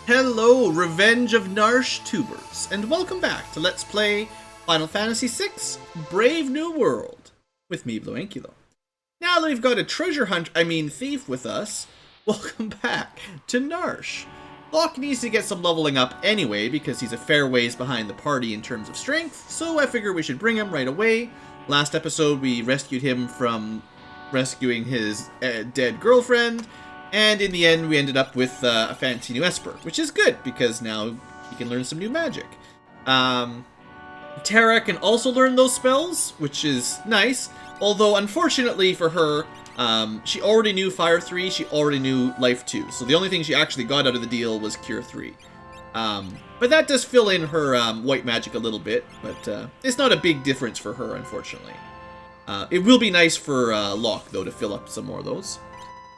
Hello, Revenge of Narshe tubers, and welcome back to Let's Play Final Fantasy VI Brave New World with me, BlueAnkylo. Now that we've got a treasure thief with us, welcome back to Narshe. Locke needs to get some leveling up anyway because he's a fair ways behind the party in terms of strength, so I figure we should bring him right away. Last episode we rescued him from rescuing his dead girlfriend, and in the end we ended up with a fancy new Esper, which is good because now he can learn some new magic. Terra can also learn those spells, which is nice, although unfortunately for her, she already knew Fire 3, she already knew Life 2, so the only thing she actually got out of the deal was Cure 3. But that does fill in her white magic a little bit, but it's not a big difference for her, unfortunately. It will be nice for Locke, though, to fill up some more of those.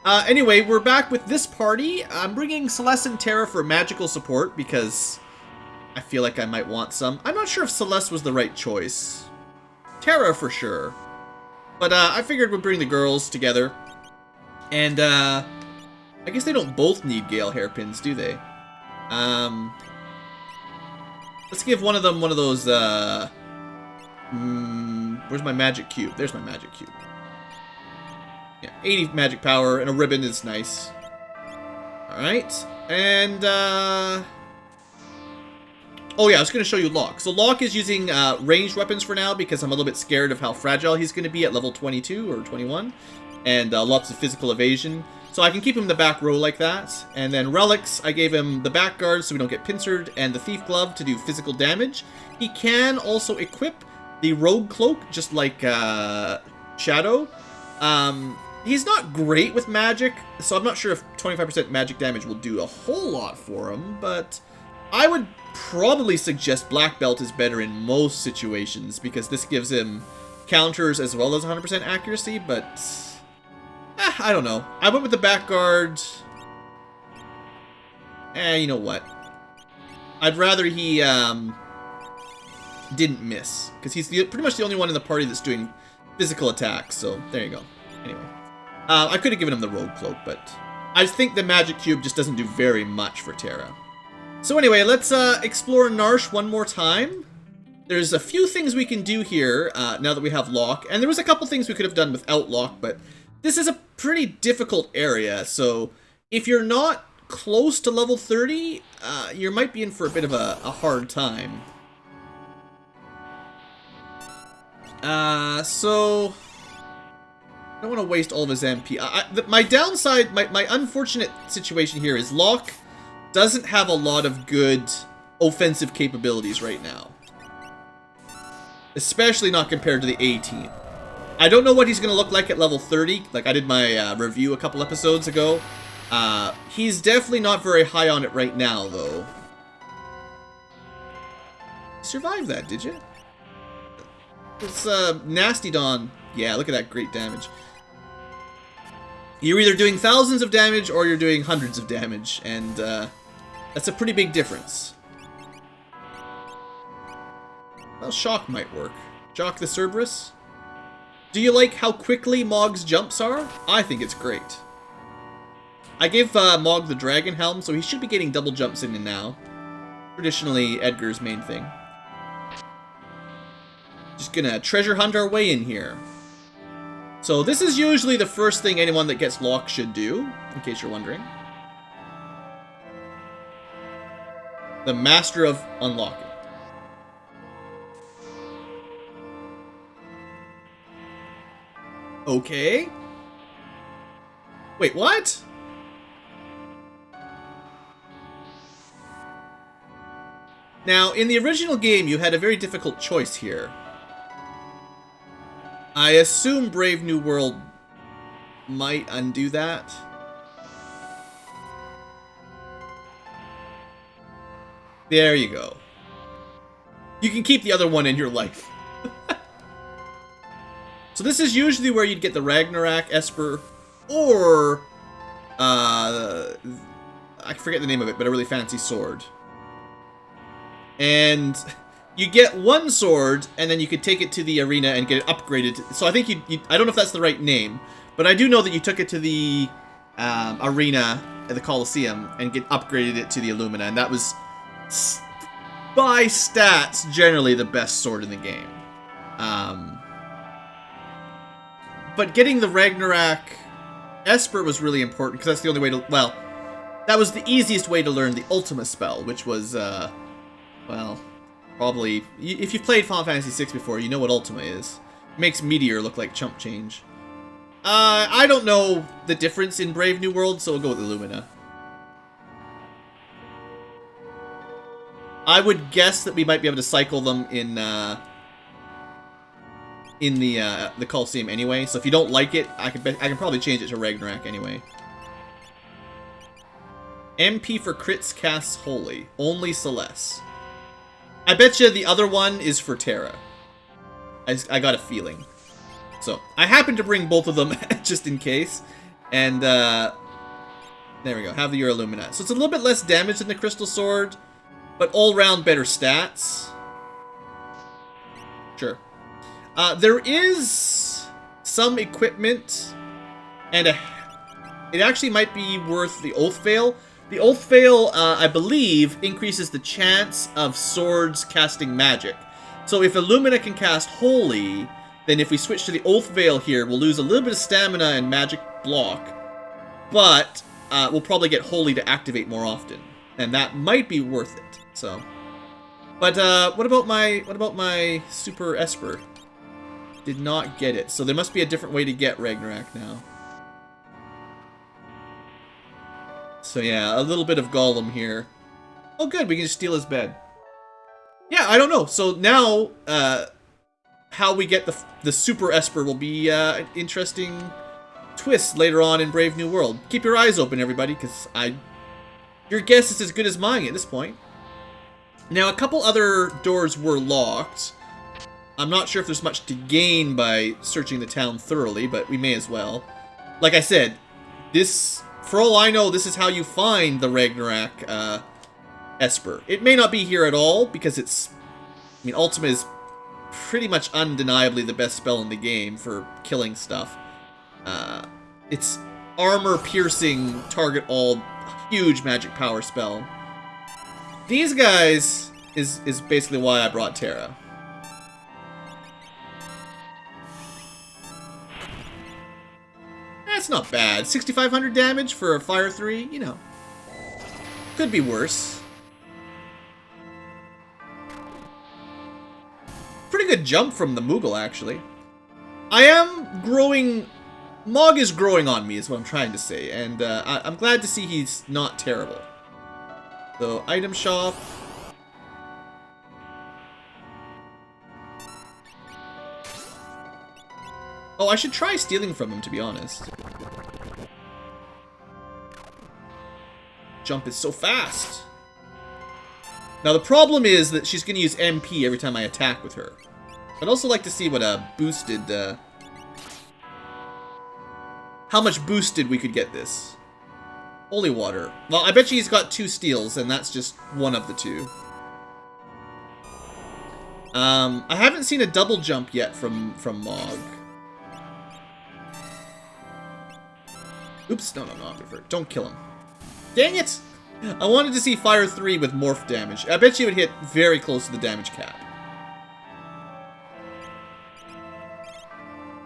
Anyway, we're back with this party. I'm bringing Celeste and Terra for magical support, because I feel like I might want some. I'm not sure if Celeste was the right choice. Terra, for sure. But I figured we'd bring the girls together. And I guess they don't both need Gale hairpins, do they? Let's give one of them one of those, where's my magic cube? There's my magic cube. Yeah, 80 magic power, and a ribbon is nice. Alright, and, oh yeah, I was going to show you Locke. So Locke is using ranged weapons for now because I'm a little bit scared of how fragile he's going to be at level 22 or 21. And lots of physical evasion. So I can keep him in the back row like that. And then Relics, I gave him the back guard so we don't get pincered, and the Thief Glove to do physical damage. He can also equip the Rogue Cloak, just like Shadow. He's not great with magic, so I'm not sure if 25% magic damage will do a whole lot for him, but I would probably suggest Black Belt is better in most situations, because this gives him counters as well as 100% accuracy, but I don't know. I went with the back guard. You know what? I'd rather he didn't miss, because he's pretty much the only one in the party that's doing physical attacks, so there you go. Anyway. I could have given him the Rogue Cloak, but I think the Magic Cube just doesn't do very much for Terra. So anyway, let's explore Narshe one more time. There's a few things we can do here now that we have Locke, and there was a couple things we could have done without Locke, but this is a pretty difficult area, so if you're not close to level 30, you might be in for a bit of a hard time. So I don't want to waste all of his MP. My downside, my unfortunate situation here is Locke doesn't have a lot of good offensive capabilities right now. Especially not compared to the A team. I don't know what he's going to look like at level 30, like I did my review a couple episodes ago. He's definitely not very high on it right now, though. You survived that, did you? It's Nasty Dawn. Yeah, look at that great damage. You're either doing thousands of damage or you're doing hundreds of damage, and that's a pretty big difference. Well, Shock might work. Shock the Cerberus. Do you like how quickly Mog's jumps are? I think it's great. I gave Mog the Dragon Helm, so he should be getting double jumps in and now. Traditionally, Edgar's main thing. Just gonna treasure hunt our way in here. So this is usually the first thing anyone that gets Locke should do, in case you're wondering. The Master of Unlocking. Okay. Wait, what? Now, in the original game, you had a very difficult choice here. I assume Brave New World might undo that. There you go. You can keep the other one in your life. So this is usually where you'd get the Ragnarok Esper, or I forget the name of it, but a really fancy sword. And you get one sword, and then you could take it to the arena and get it upgraded. So I think I don't know if that's the right name, but I do know that you took it to the arena at the Colosseum and upgraded it to the Illumina, and that was, by stats, generally the best sword in the game. But getting the Ragnarok Esper was really important, because that's the only way to, well, that was the easiest way to learn the Ultima spell, which was, well, probably, if you've played Final Fantasy VI before, you know what Ultima is. It makes Meteor look like chump change. I don't know the difference in Brave New World, so we'll go with Illumina. I would guess that we might be able to cycle them in the Colosseum anyway. So if you don't like it, I can probably change it to Ragnarok anyway. MP for crits casts Holy. Only Celeste. I bet you the other one is for Terra. I got a feeling. So, I happen to bring both of them just in case. And, there we go. Have your Illumina. So it's a little bit less damage than the Crystal Sword, but all-round better stats. Sure. There is some equipment, and it actually might be worth the Oath Veil. The Oath Veil, I believe, increases the chance of swords casting magic. So if Illumina can cast Holy, then if we switch to the Oath Veil here, we'll lose a little bit of stamina and magic block, but we'll probably get Holy to activate more often, and that might be worth it. So, but what about my Super Esper? Did not get it, so there must be a different way to get Ragnarok now. So yeah, a little bit of Golem here. Oh good, we can just steal his bed. Yeah, I don't know. So now, how we get the Super Esper will be an interesting twist later on in Brave New World. Keep your eyes open, everybody, because your guess is as good as mine at this point. Now, a couple other doors were locked. I'm not sure if there's much to gain by searching the town thoroughly, but we may as well. Like I said, this, for all I know, this is how you find the Ragnarok Esper. It may not be here at all, because it's, I mean, Ultima is pretty much undeniably the best spell in the game for killing stuff. It's armor-piercing, target-all, huge magic power spell. These guys is basically why I brought Terra. That's not bad. 6,500 damage for a Fire 3, you know. Could be worse. Pretty good jump from the Moogle, actually. I am growing... Mog is growing on me, is what I'm trying to say. And I'm glad to see he's not terrible. So, item shop. Oh, I should try stealing from him, to be honest. Jump is so fast. Now, the problem is that she's going to use MP every time I attack with her. I'd also like to see what a boosted... how much boosted we could get this. Holy water. Well, I bet you he's got 2 steals, and that's just one of the 2. I haven't seen a double jump yet from Mog. Oops, no, don't kill him. Dang it! I wanted to see Fire 3 with morph damage. I bet you would hit very close to the damage cap.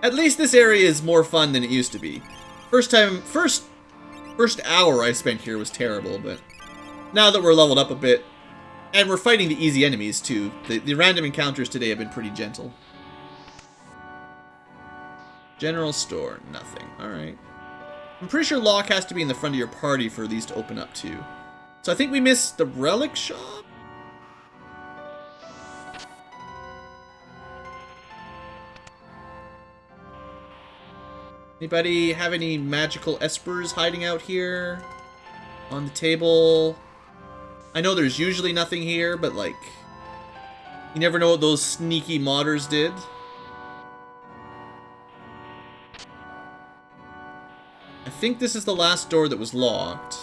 At least this area is more fun than it used to be. First hour I spent here was terrible, but now that we're leveled up a bit, and we're fighting the easy enemies too, the random encounters today have been pretty gentle. General store, nothing. Alright. I'm pretty sure lock has to be in the front of your party for these to open up too. So I think we missed the relic shop? Anybody have any magical espers hiding out here? On the table? I know there's usually nothing here, but like... you never know what those sneaky modders did. I think this is the last door that was locked.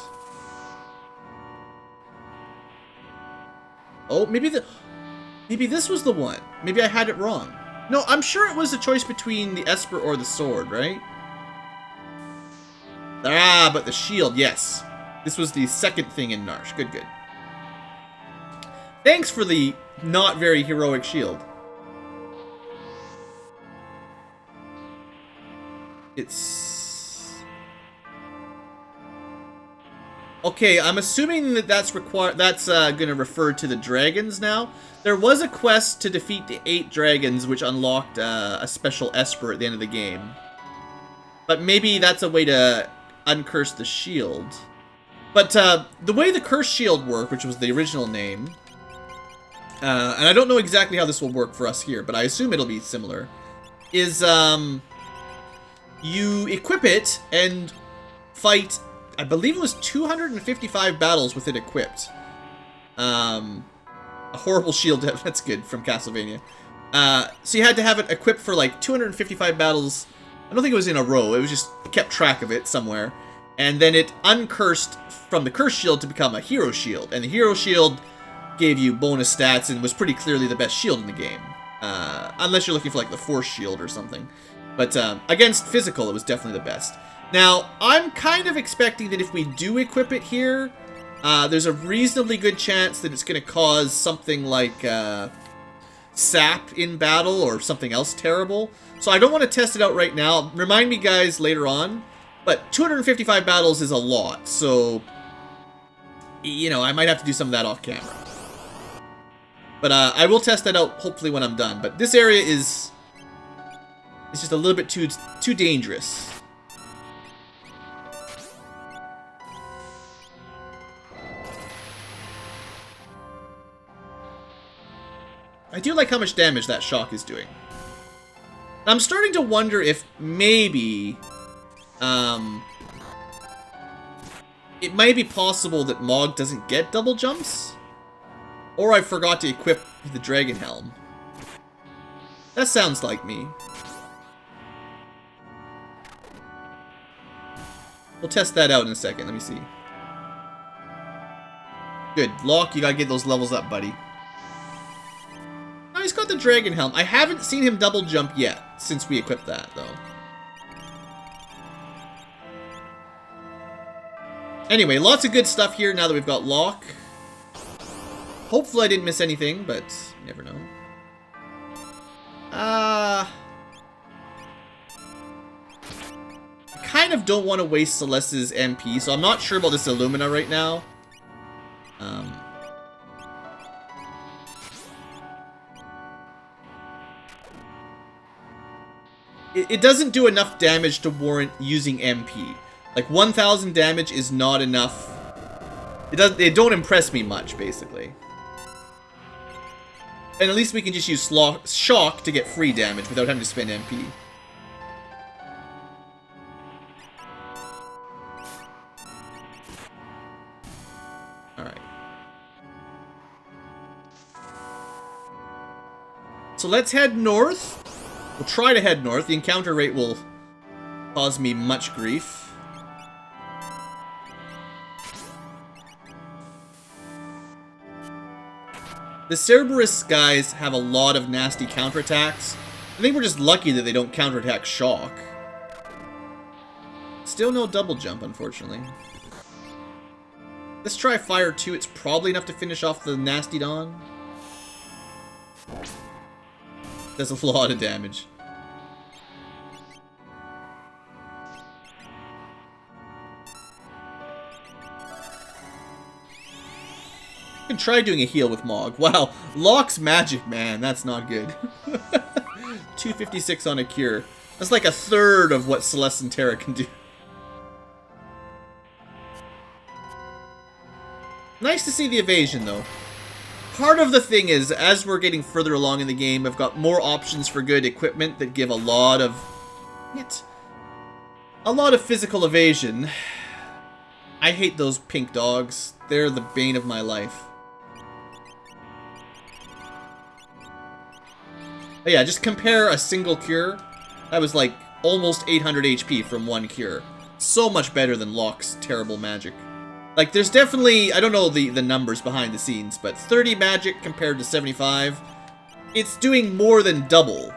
Oh, maybe this was the one. Maybe I had it wrong. No, I'm sure it was a choice between the Esper or the sword, right? Ah, but the shield, yes. This was the second thing in Narshe. Good, good. Thanks for the not very heroic shield. It's... Okay, I'm assuming that that's gonna refer to the dragons now. There was a quest to defeat the 8 dragons, which unlocked a special Esper at the end of the game. But maybe that's a way to uncurse the shield. But the way the curse shield worked, which was the original name, and I don't know exactly how this will work for us here, but I assume it'll be similar, is you equip it and fight, I believe it was 255 battles with it equipped. A horrible shield, that's good, from Castlevania. So you had to have it equipped for like 255 battles. I don't think it was in a row, it was just kept track of it somewhere. And then it uncursed from the curse shield to become a hero shield. And the hero shield gave you bonus stats and was pretty clearly the best shield in the game. Unless you're looking for like the force shield or something. But against physical, it was definitely the best. Now, I'm kind of expecting that if we do equip it here, there's a reasonably good chance that it's going to cause something like sap in battle or something else terrible. So I don't want to test it out right now. Remind me, guys, later on. But 255 battles is a lot, so, you know, I might have to do some of that off camera. But I will test that out hopefully when I'm done. But this area is just a little bit too dangerous. I do like how much damage that shock is doing. I'm starting to wonder if maybe it might be possible that Mog doesn't get double jumps, or I forgot to equip the Dragon Helm. That sounds like me. We'll test that out in a second. Let me see. Good. Locke, you gotta get those levels up, buddy. Oh, he's got the Dragon Helm. I haven't seen him double jump yet, since we equipped that, though. Anyway, lots of good stuff here now that we've got Locke. Hopefully I didn't miss anything, but you never know. I kind of don't want to waste Celeste's MP, so I'm not sure about this Illumina right now. It doesn't do enough damage to warrant using MP. Like 1,000 damage is not enough. They don't impress me much, basically. And at least we can just use Shock to get free damage without having to spend MP. Alright. So let's head north. We'll try to head north. The encounter rate will cause me much grief. The Cerberus guys have a lot of nasty counterattacks. I think we're just lucky that they don't counterattack Shock. Still no double jump, unfortunately. Let's try Fire 2. It's probably enough to finish off the Nasty Dawn. Does a lot of damage. I can try doing a heal with Mog. Wow, Locke's magic, man. That's not good. 256 on a cure. That's like a third of what Celeste and Terra can do. Nice to see the evasion, though. Part of the thing is, as we're getting further along in the game, I've got more options for good equipment that give a lot of physical evasion. I hate those pink dogs. They're the bane of my life. But yeah, just compare a single cure. That was like almost 800 HP from one cure. So much better than Locke's terrible magic. Like, there's definitely, I don't know the numbers behind the scenes, but 30 magic compared to 75, it's doing more than double.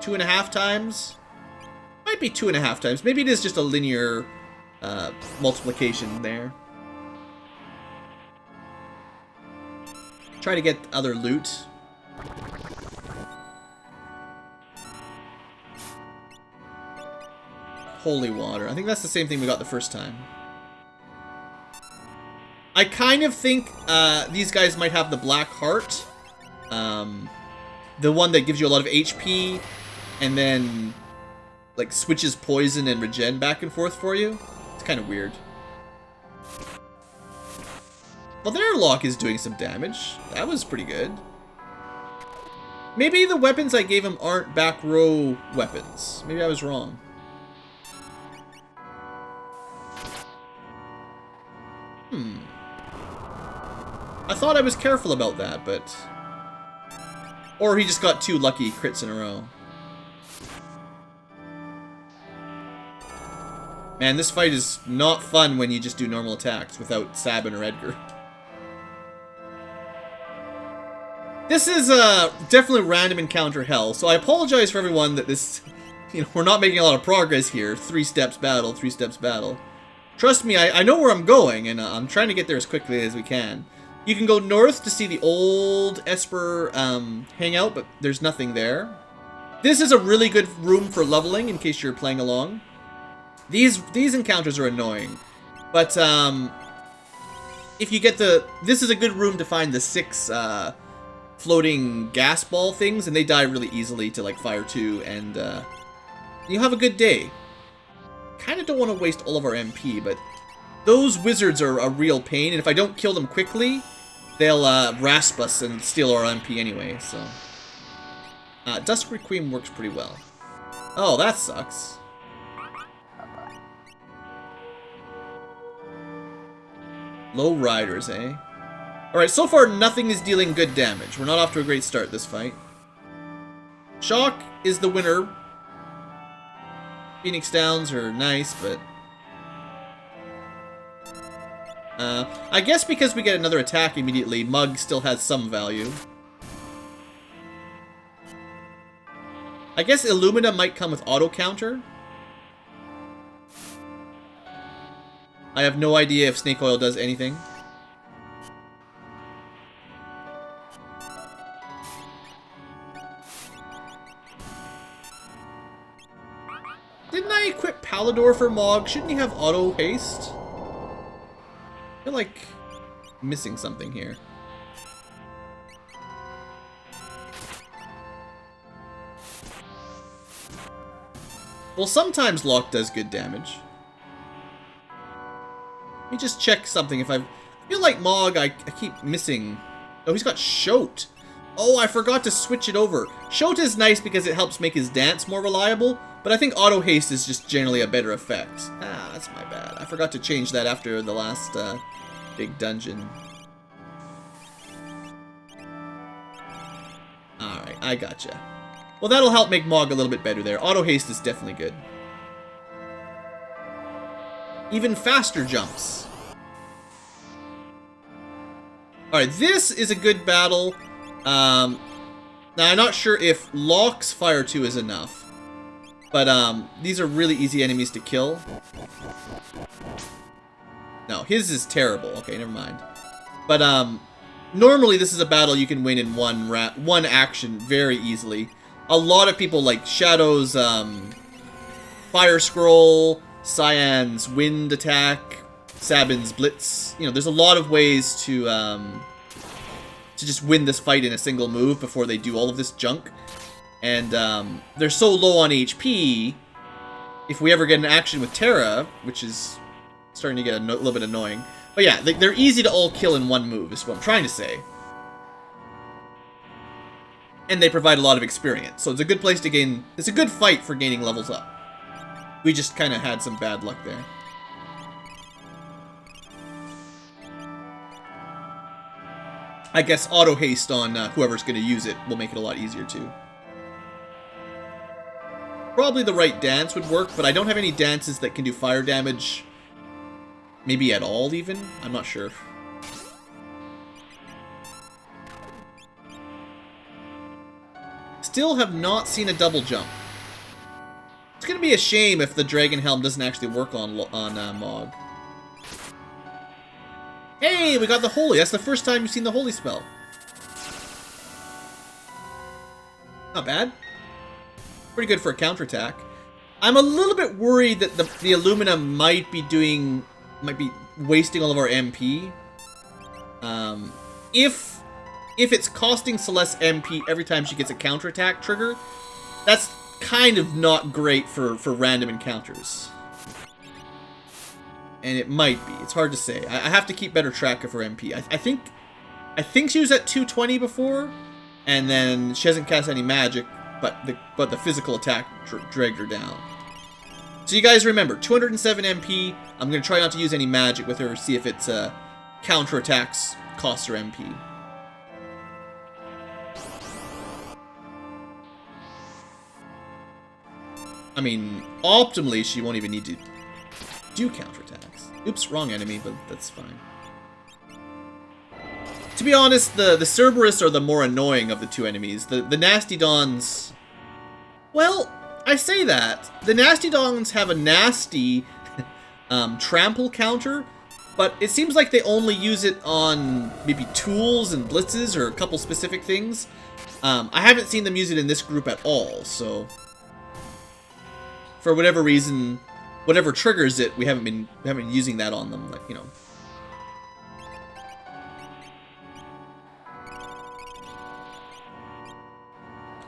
2.5 times? Might be 2.5 times. Maybe it is just a linear multiplication there. Try to get other loot. Holy water. I think that's the same thing we got the first time. I kind of think these guys might have the black heart. The one that gives you a lot of HP and then like switches poison and regen back and forth for you. It's kind of weird. Well, their lock is doing some damage. That was pretty good. Maybe the weapons I gave him aren't back row weapons. Maybe I was wrong. I thought I was careful about that, but... Or he just got 2 lucky crits in a row. Man, this fight is not fun when you just do normal attacks without Sabin or Edgar. This is definitely random encounter hell, so I apologize for everyone that this... You know, we're not making a lot of progress here. 3 steps battle, 3 steps battle. Trust me, I know where I'm going, and I'm trying to get there as quickly as we can. You can go north to see the old Esper hangout, but there's nothing there. This is a really good room for leveling, in case you're playing along. These encounters are annoying, but if you get the... This is a good room to find the 6 floating gas ball things, and they die really easily to like fire 2, and you have a good day. Kind of don't want to waste all of our MP, but those wizards are a real pain, and if I don't kill them quickly, they'll rasp us and steal our MP anyway, so... Dusk Requiem works pretty well. Oh, that sucks. Low Riders, eh? Alright, so far nothing is dealing good damage. We're not off to a great start this fight. Shock is the winner. Phoenix Downs are nice, but... I guess because we get another attack immediately, Mug still has some value. I guess Illumina might come with auto counter. I have no idea if Snake Oil does anything. Didn't I equip Palador for Mog? Shouldn't he have auto haste? I feel like missing something here. Well, sometimes Lock does good damage. Let me just check something. If I feel like Mog, I keep missing. Oh, he's got Shote. Oh, I forgot to switch it over. Shote is nice because it helps make his dance more reliable, but I think auto haste is just generally a better effect. Ah, that's my bad. I forgot to change that after the last big dungeon. Alright, I gotcha. Well, that'll help make Mog a little bit better there. Auto haste is definitely good. Even faster jumps. Alright, this is a good battle. Now, I'm not sure if Lock's Fire 2 is enough. But, these are really easy enemies to kill. No, his is terrible. Okay, never mind. But, normally this is a battle you can win in one action very easily. A lot of people like Shadow's, Fire Scroll, Cyan's Wind Attack, Sabin's Blitz. You know, there's a lot of ways to just win this fight in a single move before they do all of this junk. And they're so low on HP, if we ever get an action with Terra, which is starting to get a little bit annoying. But yeah, they're easy to all kill in one move, is what I'm trying to say. And they provide a lot of experience, so it's a good place to gain... It's a good fight for gaining levels up. We just kind of had some bad luck there. I guess auto haste on whoever's going to use it will make it a lot easier too. Probably the right dance would work, but I don't have any dances that can do fire damage. Maybe at all even? I'm not sure. Still have not seen a double jump. It's gonna be a shame if the Dragon Helm doesn't actually work on Mog. Hey, we got the Holy. That's the first time you've seen the Holy spell. Not bad. Pretty good for a counterattack. I'm a little bit worried that the Aluminum might be wasting all of our MP. If it's costing Celeste MP every time she gets a counterattack trigger, that's kind of not great for random encounters. And it might be. It's hard to say. I have to keep better track of her MP. I think she was at 220 before, and then she hasn't cast any magic, but the physical attack dragged her down. So you guys remember, 207 MP. I'm gonna try not to use any magic with her. See if it's counterattacks cost her MP. I mean, optimally, she won't even need to do counterattacks. Oops, wrong enemy, but that's fine. To be honest, the Cerberus are the more annoying of the two enemies. The Nasty Dons... Well, I say that. The Nasty Dons have a nasty trample counter, but it seems like they only use it on maybe tools and blitzes or a couple specific things. I haven't seen them use it in this group at all, so... For whatever reason, whatever triggers it, we haven't been using that on them, like, you know.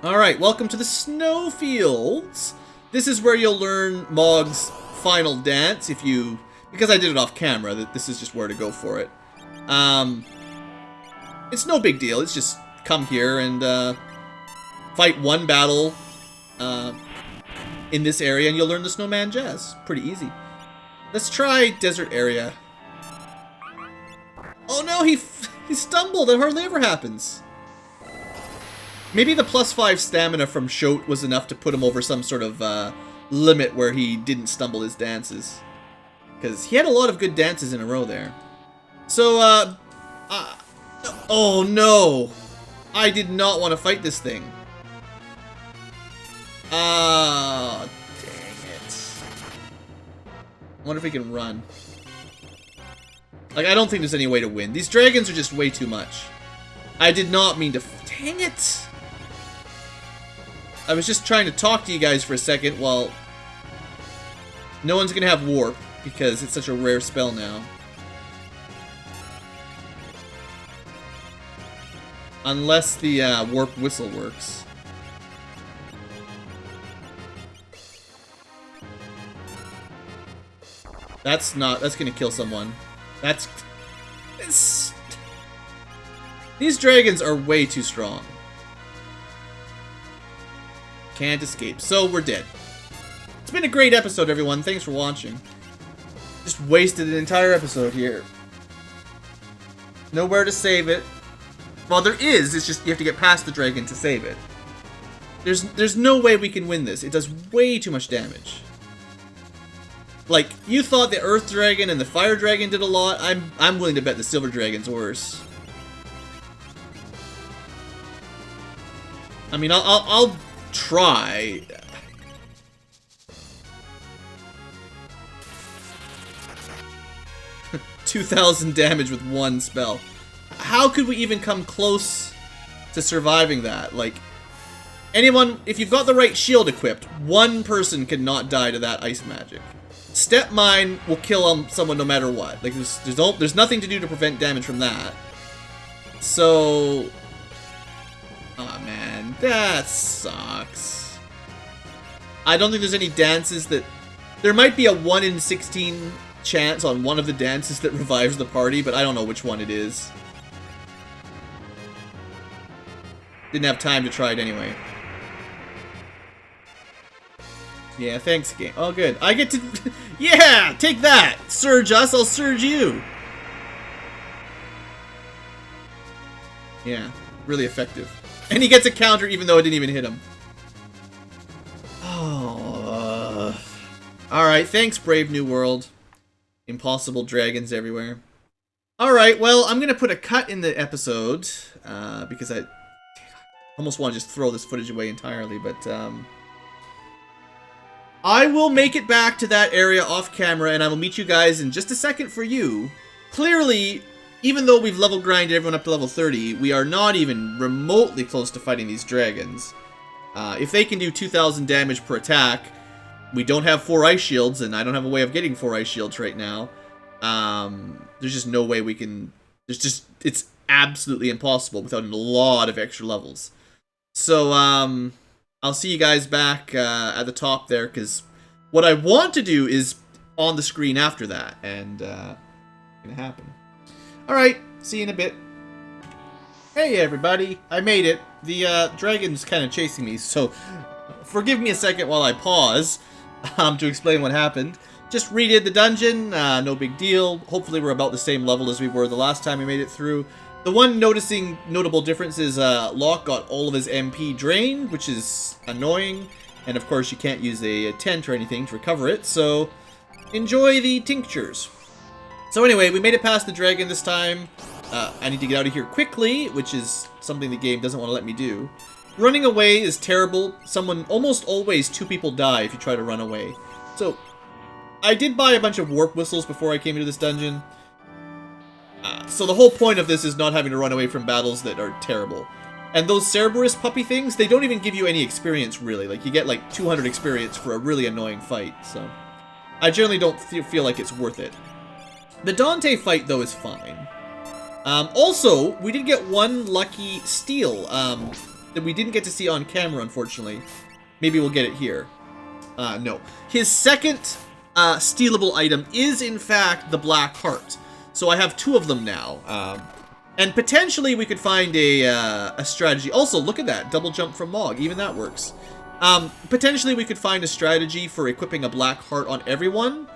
Alright, welcome to the snowfields. This is where you'll learn Mog's final dance because I did it off camera, this is just where to go for it. It's no big deal, it's just come here and fight one battle in this area and you'll learn the Snowman Jazz. Pretty easy. Let's try desert area. Oh no, he stumbled. That hardly ever happens. Maybe the +5 stamina from Shote was enough to put him over some sort of limit where he didn't stumble his dances. Because he had a lot of good dances in a row there. So, oh no! I did not want to fight this thing. Ah, dang it. I wonder if we can run. Like, I don't think there's any way to win. These dragons are just way too much. I did not mean to... Dang it! I was just trying to talk to you guys for a second while... No one's gonna have warp, because it's such a rare spell now. Unless the warp whistle works. That's gonna kill someone. These dragons are way too strong. Can't escape. So we're dead. It's been a great episode, everyone. Thanks for watching. Just wasted an entire episode here. Nowhere to save it. Well, there is. It's just you have to get past the dragon to save it. There's no way we can win this. It does way too much damage. Like, you thought the Earth Dragon and the Fire Dragon did a lot. I'm willing to bet the Silver Dragon's worse. I mean, I'll try. $2,000 damage with one spell. How could we even come close to surviving that? Like, anyone, if you've got the right shield equipped, one person cannot die to that ice magic. Step Mine will kill someone no matter what. Like, there's nothing to do to prevent damage from that. So... Aw, man. That sucks. I don't think there's any dances that... There might be a 1 in 16 chance on one of the dances that revives the party, but I don't know which one it is. Didn't have time to try it anyway. Yeah, thanks, game. Oh, good. I get to... Yeah! Take that! Surge us, I'll surge you! Yeah, really effective. And he gets a counter even though it didn't even hit him. Oh. Alright, thanks, Brave New World. Impossible dragons everywhere. Alright, well, I'm gonna put a cut in the episode, because I almost want to just throw this footage away entirely, but, I will make it back to that area off camera, and I will meet you guys in just a second for you. Clearly, even though we've level grinded everyone up to level 30, we are not even remotely close to fighting these dragons. If they can do 2,000 damage per attack, we don't have 4 ice shields, and I don't have a way of getting 4 ice shields right now. There's just no way we can... It's absolutely impossible without a lot of extra levels. So, I'll see you guys back at the top there, because what I want to do is on the screen after that, and it's gonna happen. Alright, see you in a bit. Hey everybody, I made it. The dragon's kind of chasing me, so forgive me a second while I pause to explain what happened. Just redid the dungeon, no big deal. Hopefully we're about the same level as we were the last time we made it through. The one notable difference is Locke got all of his MP drained, which is annoying. And of course you can't use a tent or anything to recover it, so enjoy the tinctures. So anyway, we made it past the dragon this time. I need to get out of here quickly, which is something the game doesn't want to let me do. Running away is terrible. Almost always 2 people die if you try to run away. So, I did buy a bunch of warp whistles before I came into this dungeon. So the whole point of this is not having to run away from battles that are terrible. And those Cerberus puppy things, they don't even give you any experience, really. Like, you get like 200 experience for a really annoying fight, so... I generally don't feel like it's worth it. The Dante fight, though, is fine. Also, we did get one lucky steal that we didn't get to see on camera, unfortunately. Maybe we'll get it here. No. His second stealable item is, in fact, the Black Heart. So I have 2 of them now. And potentially we could find a strategy. Also, look at that. Double jump from Mog. Even that works. Potentially we could find a strategy for equipping a Black Heart on everyone.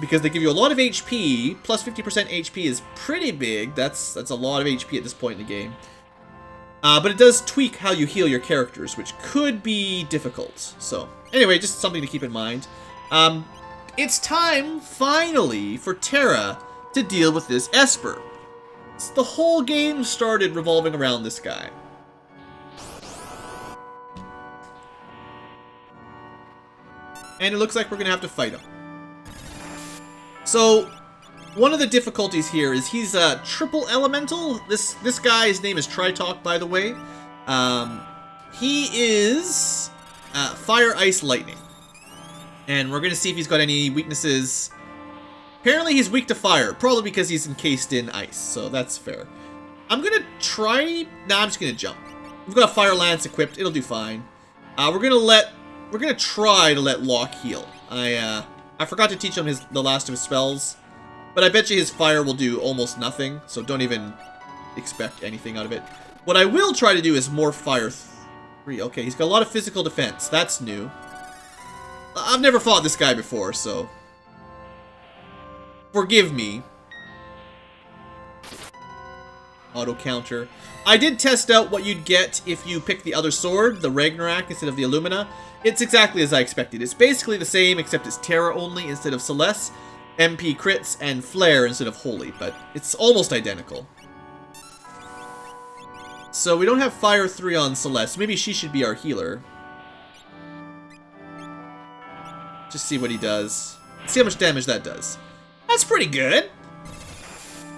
Because they give you a lot of HP, plus 50% HP is pretty big. That's a lot of HP at this point in the game. But it does tweak how you heal your characters, which could be difficult. So, anyway, just something to keep in mind. It's time, finally, for Terra to deal with this Esper. The whole game started revolving around this guy. And it looks like we're going to have to fight him. So, one of the difficulties here is he's a triple elemental. This guy's name is Tritalk, by the way. He is fire, ice, lightning. And we're going to see if he's got any weaknesses. Apparently he's weak to fire, probably because he's encased in ice, so that's fair. I'm going to try... Nah, I'm just going to jump. We've got a Fire Lance equipped, it'll do fine. We're going to try to let Locke heal. I forgot to teach him the last of his spells, but I bet you his fire will do almost nothing, so don't even expect anything out of it. What I will try to do is more fire 3. Okay, he's got a lot of physical defense. That's new. I've never fought this guy before, so... Forgive me. Auto counter. I did test out what you'd get if you picked the other sword, the Ragnarok, instead of the Illumina. It's exactly as I expected. It's basically the same, except it's Terra only instead of Celeste, MP crits, and Flare instead of Holy, but it's almost identical. So we don't have Fire 3 on Celeste. Maybe she should be our healer. Just see what he does. See how much damage that does. That's pretty good.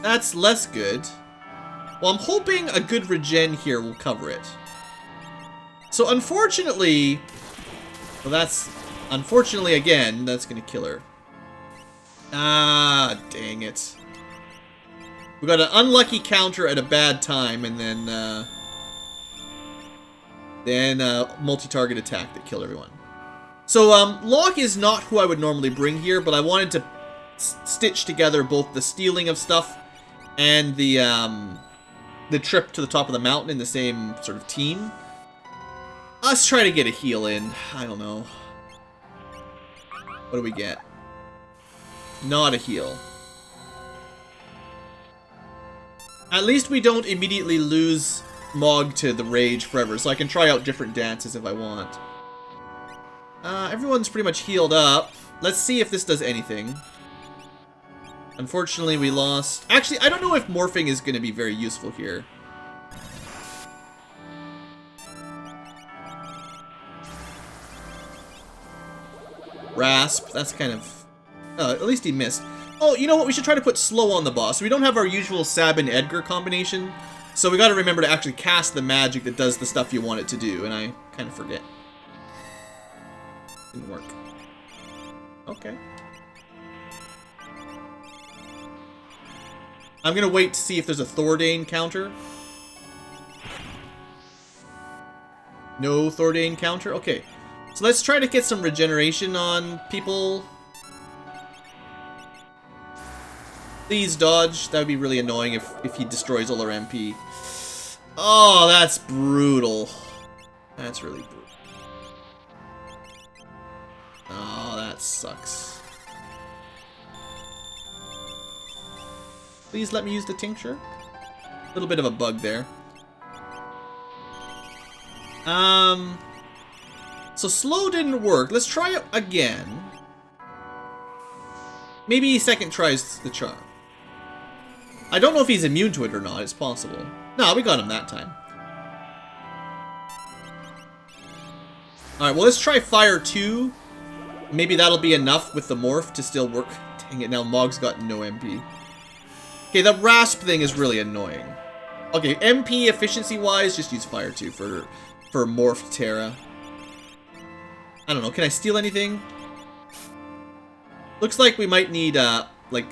That's less good. Well, I'm hoping a good regen here will cover it. So unfortunately... Well, that's... Unfortunately, again, that's gonna kill her. Ah, dang it. We got an unlucky counter at a bad time, and then multi-target attack that killed everyone. So, Locke is not who I would normally bring here, but I wanted to stitch together both the stealing of stuff and the trip to the top of the mountain in the same sort of team. Let's try to get a heal in. I don't know. What do we get? Not a heal. At least we don't immediately lose Mog to the rage forever, so I can try out different dances if I want. Everyone's pretty much healed up. Let's see if this does anything. Unfortunately, we lost... Actually, I don't know if morphing is going to be very useful here. Rasp, that's kind of... at least he missed. Oh, you know what? We should try to put slow on the boss. We don't have our usual Sabin Edgar combination, so we gotta remember to actually cast the magic that does the stuff you want it to do, and I kind of forget. Didn't work. Okay. I'm gonna wait to see if there's a Thordane counter. No Thordane counter? Okay. So let's try to get some regeneration on people. Please dodge. That would be really annoying if he destroys all our MP. Oh, that's brutal. That's really brutal. Oh, that sucks. Please let me use the tincture. A little bit of a bug there. So slow didn't work. Let's try it again. Maybe second tries the charm. I don't know if he's immune to it or not. It's possible. No, we got him that time. Alright, well, let's try Fire 2. Maybe that'll be enough with the morph to still work. Dang it, now Mog's got no MP. Okay, the Rasp thing is really annoying. Okay, MP efficiency-wise, just use Fire 2 for Morph Terra. I don't know, can I steal anything? Looks like we might need, like,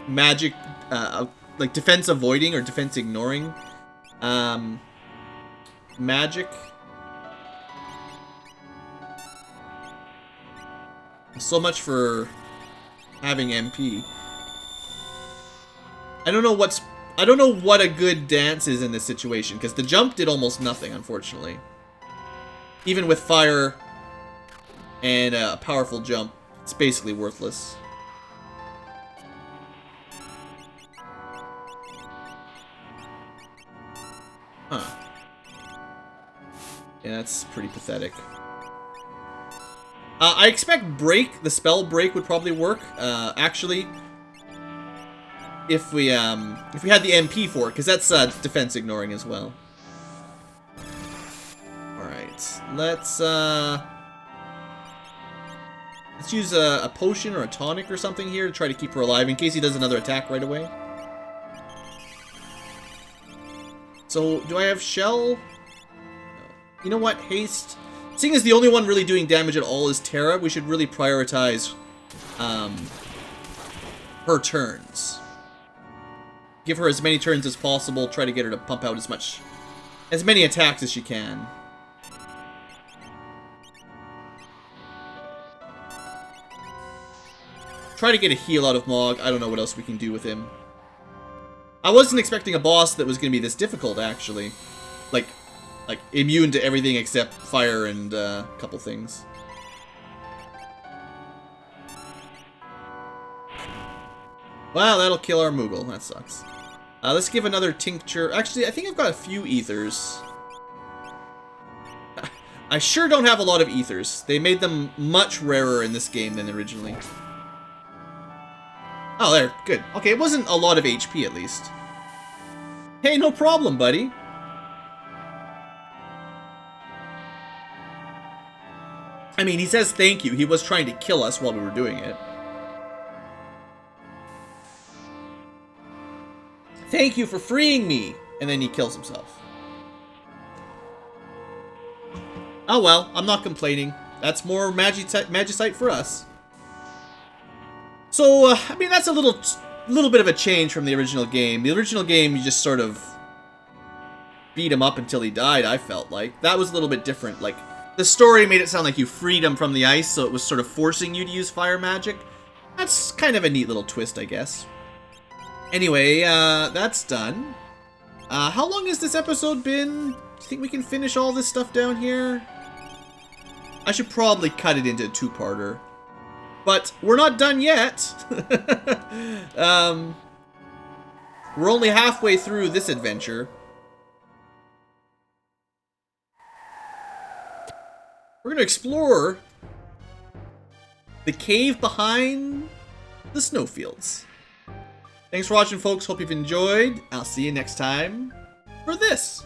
magic, like defense avoiding or defense ignoring. Magic. So much for having MP. I don't know what a good dance is in this situation, because the jump did almost nothing, unfortunately. Even with fire and a powerful jump, it's basically worthless. Huh. Yeah, that's pretty pathetic. I expect Break, the spell Break would probably work, actually. If we had the MP for it, because that's defense ignoring as well. Alright, let's use a potion or a tonic or something here to try to keep her alive in case he does another attack right away. So, do I have Shell? No. You know what? Haste. Seeing as the only one really doing damage at all is Terra, we should really prioritize her turns. Give her as many turns as possible, try to get her to pump out as many attacks as she can. Try to get a heal out of Mog. I don't know what else we can do with him. I wasn't expecting a boss that was going to be this difficult, actually. Like immune to everything except fire and a couple things. Well, that'll kill our Moogle. That sucks. Let's give another tincture. Actually, I think I've got a few ethers. I sure don't have a lot of ethers. They made them much rarer in this game than originally. Oh, there. Good. Okay, it wasn't a lot of HP, at least. Hey, no problem, buddy. I mean, he says thank you. He was trying to kill us while we were doing it. Thank you for freeing me! And then he kills himself. Oh well, I'm not complaining. That's more magicite for us. So, I mean, that's a little bit of a change from the original game. The original game, you just sort of beat him up until he died, I felt like. That was a little bit different. Like, the story made it sound like you freed him from the ice, so it was sort of forcing you to use fire magic. That's kind of a neat little twist, I guess. Anyway, that's done. How long has this episode been? Do you think we can finish all this stuff down here? I should probably cut it into a two-parter. But we're not done yet. We're only halfway through this adventure. We're going to explore the cave behind the snowfields. Thanks for watching, folks. Hope you've enjoyed. I'll see you next time for this.